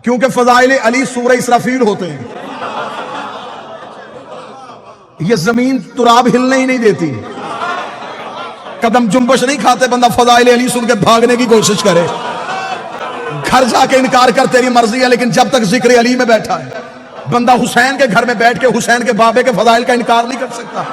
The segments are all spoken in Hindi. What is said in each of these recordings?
क्योंकि फजाइल अली सूरह इसराफील होते हैं। ये जमीन तुराब हिलने ही नहीं देती, कदम जुम्बश नहीं खाते। बंदा फजाइल अली सुन के भागने की कोशिश करे, घर जाके इनकार कर तेरी मर्जी है, लेकिन जब तक जिक्र अली में बैठा है, बंदा हुसैन के घर में बैठ के हुसैन के बाबे के फजाइल का इनकार नहीं कर सकता।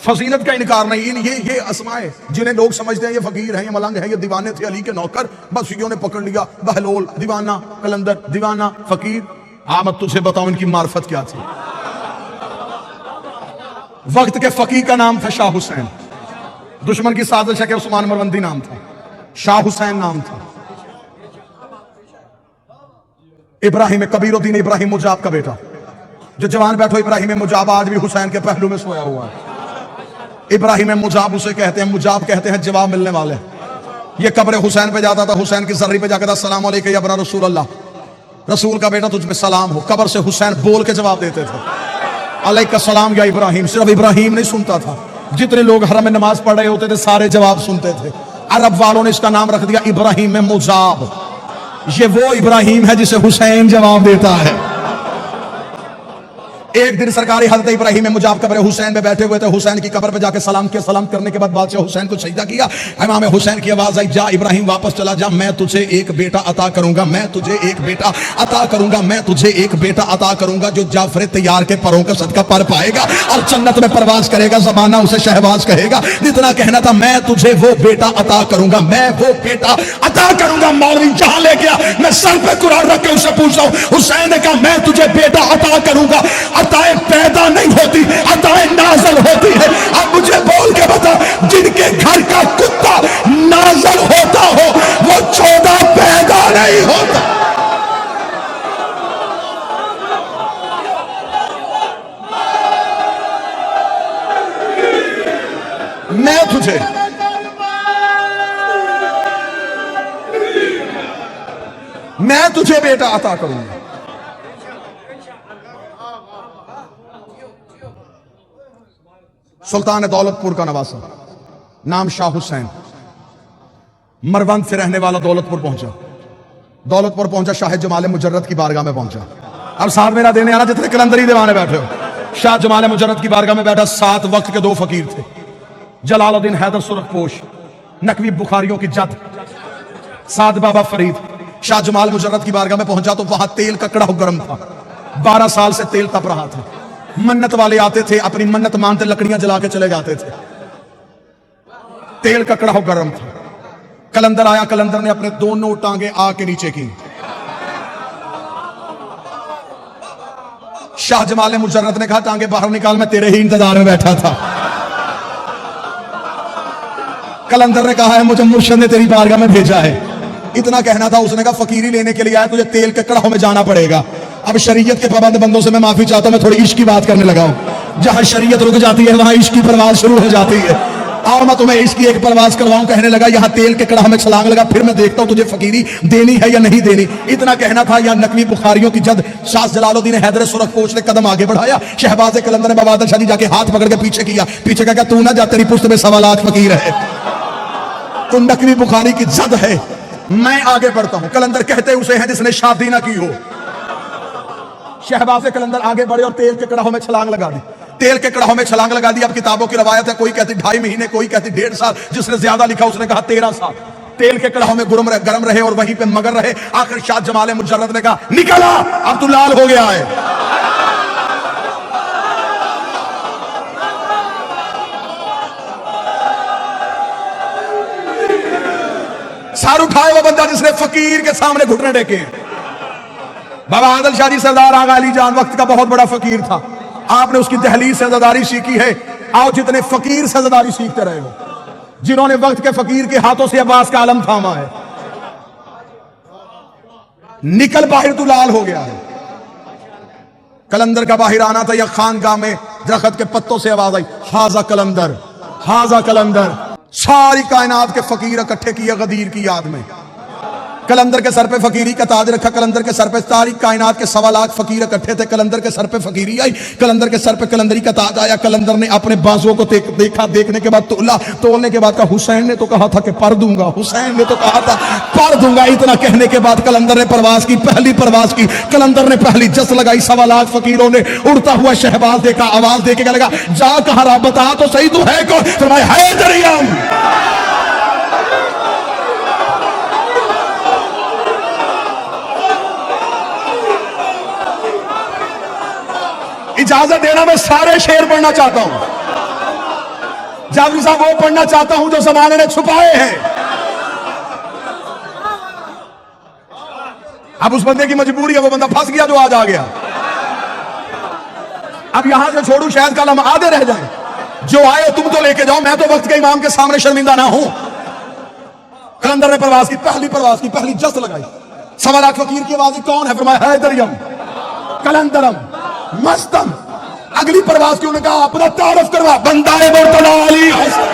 फजीलत का इनकार नहीं। ये अस्माए जिन्हें लोग समझते हैं ये फकीर हैं, ये मलंग हैं, ये दीवाने थे अली के नौकर, बस यो ने पकड़ लिया। बहलोल दीवाना, कलंदर दीवाना, फकीर। मैं तुझे बताऊं इनकी मार्फत क्या थी। वक्त के फकीर का नाम था शाह हुसैन। दुश्मन की साजिश है कि उस्मान मरवंदी नाम था, शाह हुसैन नाम था। इब्राहिम कबीरुद्दीन इब्राहिम मुजाब का बेटा, जो जवान बैठो इब्राहिम मुजाब आज भी हुसैन के पहलू में सोया हुआ है। इब्राहिम मुजाब उसे कहते हैं, मुजाब कहते हैं जवाब मिलने वाले। ये कब्र हुसैन पे जाता था, हुसैन की जर्री पे जाकर था सलाम अलैकुम या बना रसूल अल्लाह, रसूल का बेटा तुझ पे सलाम हो। कब्र से हुसैन बोल के जवाब देते थे, अलैका सलाम या इब्राहिम। सिर्फ इब्राहिम नहीं सुनता था, जितने लोग हरम में नमाज पढ़ रहे होते थे सारे जवाब सुनते थे। अरब वालों ने इसका नाम रख दिया इब्राहिम मुजाब। ये वो इब्राहिम है जिसे हुसैन जवाब देता है। एक दिन सरकारी हजरत इब्राहिम मुजाब कब्र हुसैन में बैठे हुए थे। हुसैन की कब्र पे जाके सलाम किया। सलाम करने के बाद बादशाह हुसैन को सजदा किया। इमाम हुसैन की आवाज आई, जा इब्राहिम वापस चला जा, मैं तुझे एक बेटा अता करूंगा, मैं तुझे एक बेटा अता करूंगा, मैं तुझे एक बेटा अता करूंगा जो जाफर तैयार के परों का सदका पर पाएगा और जन्नत में परवाज करेगा, ज़माना उसे शहबाज कहेगा। इतना कहना था, मैं तुझे वो बेटा अता करूंगा, मैं वो बेटा अता करूंगा। मौलवी जहां ले गया, मैं सर पे कुरान रख के उससे पूछ रहा हूं। हुसैन ने कहा, मैं तुझे बेटा अता करूंगा। अताएं पैदा नहीं होती, अताएं नाज़ल होती है। अब मुझे बोल के बता, जिनके घर का कुत्ता नाज़ल होता हो वो 14 पैदा नहीं होता। मैं तुझे बेटा अता करूंगा। सुल्तान दौलतपुर का नवासा, नाम शाह हुसैन, मरवंद से रहने वाला दौलतपुर पहुंचा। दौलतपुर पहुंचा, शाह जमाल मुजर्रद की बारगाह में पहुंचा। अब साथ मेरा देने आना जितने कलंदरी दीवाने बैठे हो। शाह जमाल मुजर्रद की बारगाह में बैठा। 7 वक्त के 2 फकीर थे, जलालुद्दीन हैदर सुरखपोश, नकवी बुखारियों की जद, साद बाबा फरीद। शाह जमाल मुजर्रद की बारगाह में पहुंचा तो वहां तेल का कड़ाह गर्म था। 12 साल से तेल तप रहा था। मन्नत वाले आते थे, अपनी मन्नत मानते लकड़ियां जला के चले जाते थे। तेल का कड़ाह गर्म था। कलंदर आया, कलंदर ने अपने दोनों टांगे आग के नीचे की। शाह जमाल मुजर्रद ने कहा, टांगे बाहर निकाल, मैं तेरे ही इंतजार में बैठा था। कलंदर ने कहा है, मुझे मुर्शिद ने तेरी बारगाह में भेजा है। इतना कहना था, उसने कहा फकीरी लेने के लिए आया, तुझे तेल के कड़ाहों में जाना पड़ेगा। अब शरीयत के पाबंद बंदों से मैं माफी चाहता हूं, मैं थोड़ी इश्क की बात करने लगा हूं। जहां शरीयत रुक जाती है वहां इश्क की परवाज शुरू हो जाती है। और मैं तुम्हें इश्क की एक परवाज करवाऊं। कहने लगा, यहां तेल के कड़ाह में छलांग लगा, फिर मैं देखता हूं तुझे फकीरी देनी है या नहीं देनी। इतना कहना था, या नकवी बुखारियों की जद शाह जलालुद्दीन हैदर सुरखपोश ने कदम आगे बढ़ाया। शहबाज कलंदर ने बवादर शाह जाके हाथ पकड़ के पीछे किया। पीछे का, तू ना जा, तेरी पुश्त में 1.25 लाख फकीर है, तू नकवी बुखारी की जद है, मैं आगे बढ़ता हूं। कलंदर कहते उसे हैं जिसने शादी ना की हो। शहबाज कलंदर आगे बढ़े और तेल के कड़ाहों में छलांग लगा दी। तेल के कड़ाहों में छलांग लगा दी। अब किताबों की रवायत है, कोई कहती 2.5 महीने, कोई कहती 1.5 साल, जिसने ज्यादा लिखा उसने कहा 13 साल तेल के कड़ाहों में गरम रहे और वहीं पे मगर रहे। आखिर शाह जमाल मुजर्रद ने कहा, निकला, अब तू लाल हो गया है। सार उठाए वो बंदा जिसने फकीर के सामने घुटने टेके। बाबा आदल शाह जी सरदार आगा अली जान वक्त का बहुत बड़ा फकीर था। आपने उसकी दहलीज से अज़ादारी सीखी है। आओ जितने फकीर से अज़ादारी सीखते रहे हो, जिन्होंने वक्त के फकीर के हाथों से अब्बास का आलम थामा है, निकल बाहर, तू लाल हो गया है। कलंदर का बाहर आना था, या खानगाह में दरख्त के पत्तों से आवाज आई, हाजा कलंदर, हाजा कलंदर। सारी कायनात के फकीर इकट्ठे किए गदीर की याद में। कलंदर के सर पे फकीरी का ताज रखा, कलंदर के सर पे सारी कायनात के 1.25 लाख फकीर इकट्ठे थे, कलंदर के सर पे फकीरी आई, कलंदर के सर पे कलंदरी का ताज आया। कलंदर ने अपने बाजुओं को देखा, देखने के बाद तोला, तोलने के बाद कहा हुसैन ने तो कहा था कि पर दूंगा, हुसैन ने तो कहा था पर दूंगा। इतना कहने के बाद कलंदर ने परवाज की, पहली परवाज की। कलंदर ने पहली जस लगाई, 1.25 लाख फकीरों ने उड़ता हुआ शहबाज देखा, आवाज देके लगा जा कहा रहा, बता तो सही तू है कौन? फरमाया हैदरियम। इजाजत देना, मैं सारे शेर पढ़ना चाहता हूं। जाफरी साहब वो पढ़ना चाहता हूं जो जमाने ने छुपाए हैं। अब उस बंदे की मजबूरी है, वो बंदा फंस गया जो आज आ गया। अब यहां से छोड़ू शायद कल हम आधे रह जाएं। जो आए तुम तो लेके जाओ, मैं तो वक्त के इमाम के सामने शर्मिंदा ना हूं। कलंदर ने परवाज की, पहली परवाज की, पहली जस्त लगाई। 1.25 लाख फकीर की आवाज कौन है? फरमाया हैदरियम, कलंदरम, मस्तम। अगली परवाज की उन्होंने कहा अपना तारफ करवा, बंदाए मुर्तजा अली हसन।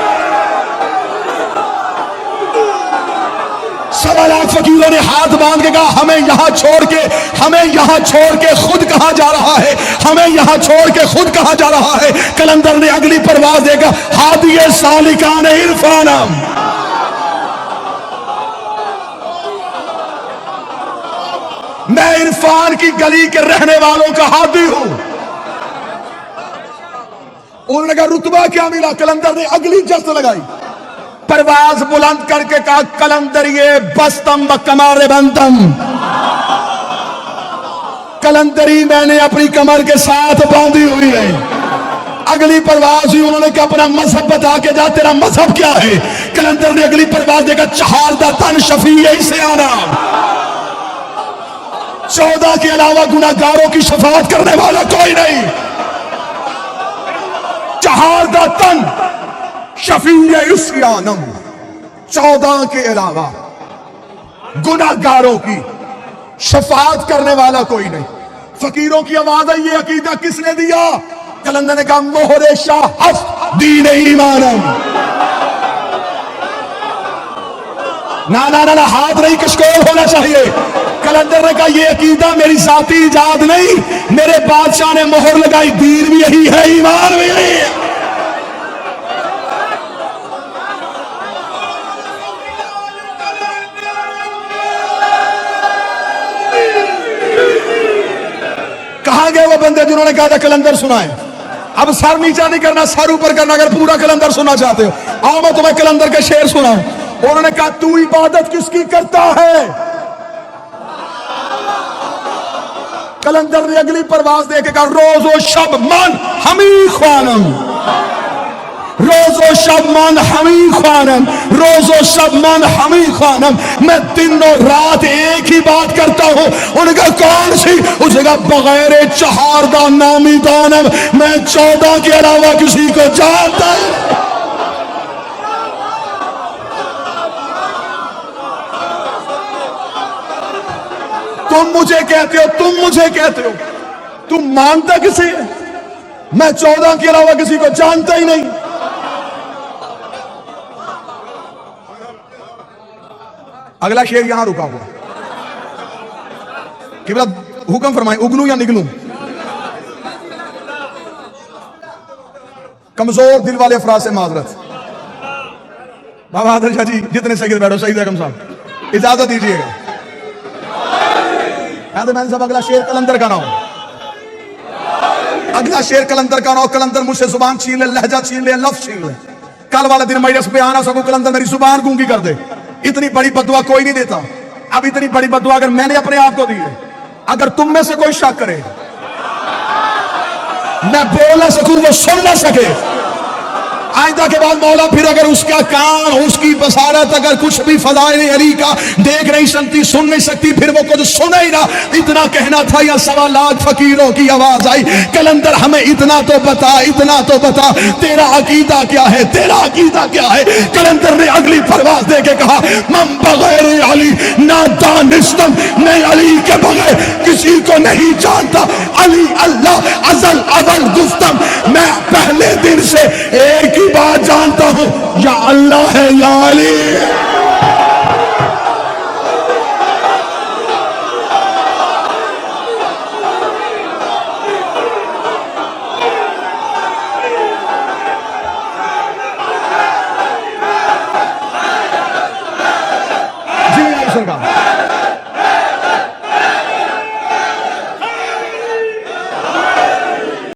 1.25 लाख फकीरों ने हाथ बांध के कहा हमें यहां छोड़ के, हमें यहां छोड़ के खुद कहां जा रहा है, हमें यहां छोड़ के खुद कहां जा रहा है। कलंदर ने अगली परवाज देगा हादिये सालिकान इरफानम, मैं इरफान की गली के रहने वालों का हादी हूं। उन्होंने कहा रुतबा क्या मिला? कलंदर ने अगली जस्त लगाई, परवाज बुलंद करके कहा कलंदर ये बस्तम व कमारे बंदम, कलंदरी मैंने अपनी कमर के साथ बांधी हुई है। अगली परवाज हुई, उन्होंने कहा अपना मजहब बता के जा, तेरा मजहब क्या है? कलंदर ने अगली परवाज देखा चहारदा तन शफी से आना, 14 के अलावा गुनाहगारों की शफाअत करने वाला कोई नहीं। चहारदा तन शफीए इस्यानम, 14 के अलावा गुनाहगारों की शफाअत करने वाला कोई नहीं। फकीरों की आवाज है, ये अकीदा किसने दिया? कलंदर ने कहा मोहरे शाह हस दीन ईमानम। ना ना ना ना, हाथ नहीं कशकोल होना चाहिए। कलंदर ने कहा ये अकीदा मेरी जाती इजाद नहीं, मेरे बादशाह ने मोहर लगाई, दीन भी यही है, ईमान भी यही है। कहां गए वो बंदे जिन्होंने कहा था कलंदर सुनाए? अब सर नीचा नहीं करना, सर ऊपर करना। अगर पूरा कलंदर सुनना चाहते हो आओ मैं तुम्हें कलंदर के शेर सुनाऊं। उन्होंने कहा तू इबादत किसकी करता है? कलंदर ने अगली परवाज देके कहा रोजो शब मन हमी ख्वानम, रोजो शब मन हमी ख्वानम, रोजो शब मन हमी ख्वानम। मैं दिन और रात एक ही बात करता हूं। उनका कौन सी? उसने कहा बगैर चहारदा नामी दानम, मैं 14 के अलावा किसी को जानता नहीं। तुम मुझे कहते हो, तुम मुझे कहते हो, तुम मानता किसे है? मैं 14 के अलावा किसी को जानता ही नहीं। अगला शेर यहां रुका हुआ कि हुक्म फरमाए उगलू या निगलू? कमजोर दिल वाले अफराद से माजरत। बाबा आदर शाह जी जितने सैयद बैठो, सईद अहकम साहब इजाजत दीजिएगा। मैन साहब अगला शेर कलंदर का नाम, अगला शेर कलंदर का नाम। कलंदर मुझसे जुबान छीन ले, लहजा छीन ले, लफ्ज छीन ले। कल वाले दिन मैं इस पे आना सकूं, कलंदर मेरी जुबान गूंगी कर दे। इतनी बड़ी बददुआ कोई नहीं देता। अब इतनी बड़ी बददुआ अगर मैंने अपने आप को दी है, अगर तुम में से कोई शक करे मैं बोल ना सकूं, वो सुन ना सके, आइंदा के बाद मौला फिर अगर उसका कान, उसकी बसारत अगर कुछ भी फज़ाइल अली का देख नहीं सकती, सुन नहीं सकती, फिर वो कुछ सुने ही ना। इतना कहना था या 1.25 लाख फकीरों की आवाज आई, कलंदर हमें इतना तो बता, इतना तो बता, तेरा अकीदा क्या है, तेरा अकीदा क्या है? कलंदर ने अगली परवाज दे के कहा मम बगैर अली ना दानिस्तम, मैं अली के बगैर किसी को नहीं जानता। अली अल्लाह अजल अवल गुफ्तम, मैं पहले दिन से एक ही बात जानता हूं, या अल्लाह है या अली। किसका